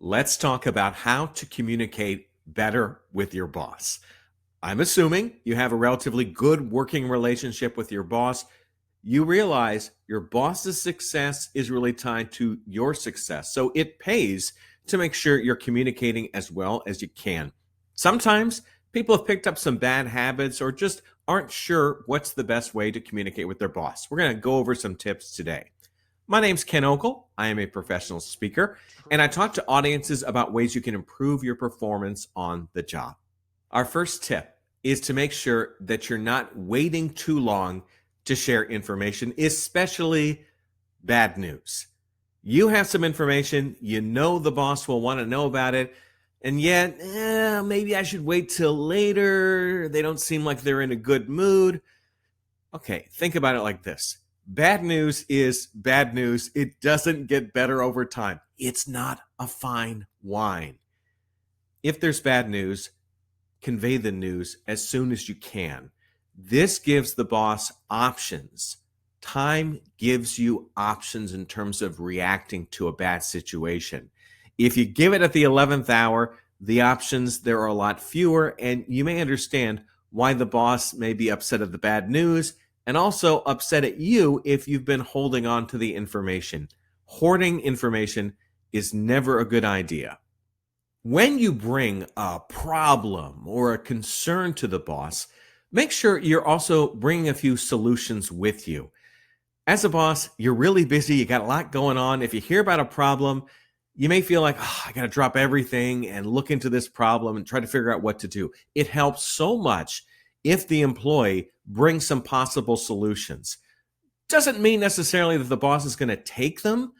let's talk about how to communicate better with your boss. I'm assuming you have a relatively good working relationship with your boss. You realize your boss's success is really tied to your success. So it pays to make sure you're communicating as well as you can. Sometimes people have picked up some bad habits or just aren't sure what's the best way to communicate with their boss. We're going to go over some tips today. My name's Ken Okel. I am a professional speaker, and I talk to audiences about ways you can improve your performance on the job. Our first tip is to make sure that you're not waiting too long to share information, especially bad news. You have some information, you know the boss will want to know about it, and yet, maybe I should wait till later. They don't seem like they're in a good mood. Okay, think about it like this. Bad news is bad news. It doesn't get better over time. It's not a fine wine. If there's bad news, convey the news as soon as you can. This gives the boss options. Time gives you options in terms of reacting to a bad situation. If you give it at the 11th hour, the options, there are a lot fewer, and you may understand why the boss may be upset at the bad news and also upset at you if you've been holding on to the information. Hoarding information is never a good idea. When you bring a problem or a concern to the boss, make sure you're also bringing a few solutions with you. As a boss, you're really busy, you got a lot going on. If you hear about a problem, you may feel like, I got to drop everything and look into this problem and try to figure out what to do. It helps so much if the employee brings some possible solutions. Doesn't mean necessarily that the boss is going to take them,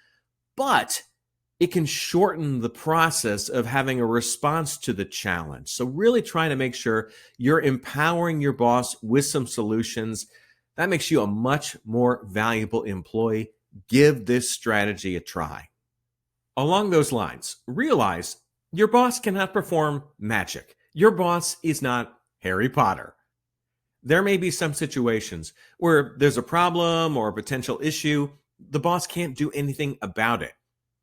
but it can shorten the process of having a response to the challenge. So really trying to make sure you're empowering your boss with some solutions. That makes you a much more valuable employee. Give this strategy a try. Along those lines, realize your boss cannot perform magic. Your boss is not Harry Potter. There may be some situations where there's a problem or a potential issue. The boss can't do anything about it.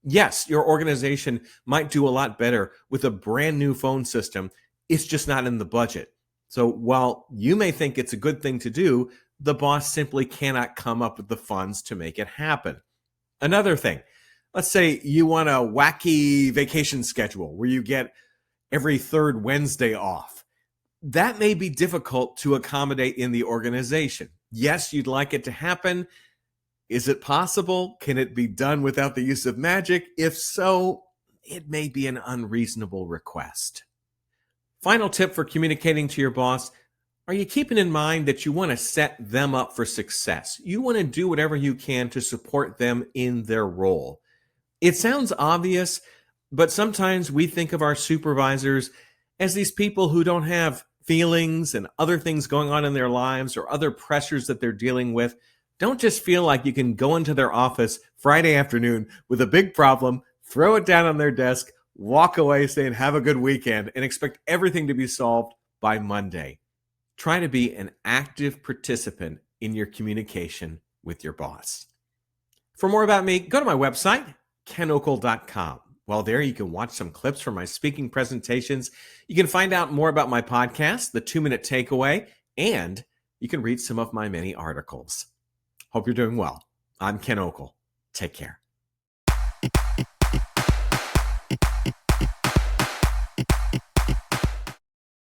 Yes, your organization might do a lot better with a brand new phone system. It's just not in the budget. So while you may think it's a good thing to do, the boss simply cannot come up with the funds to make it happen. Another thing, let's say you want a wacky vacation schedule where you get every third Wednesday off. That may be difficult to accommodate in the organization. Yes, you'd like it to happen. Is it possible? Can it be done without the use of magic? If so, it may be an unreasonable request. Final tip for communicating to your boss, are you keeping in mind that you want to set them up for success? You want to do whatever you can to support them in their role. It sounds obvious, but sometimes we think of our supervisors as these people who don't have feelings and other things going on in their lives or other pressures that they're dealing with. Don't just feel like you can go into their office Friday afternoon with a big problem, throw it down on their desk, walk away saying, have a good weekend, and expect everything to be solved by Monday. Try to be an active participant in your communication with your boss. For more about me, go to my website, kenokel.com. While there, you can watch some clips from my speaking presentations. You can find out more about my podcast, The 2-Minute Takeaway, and you can read some of my many articles. Hope you're doing well. I'm Ken Okel. Take care.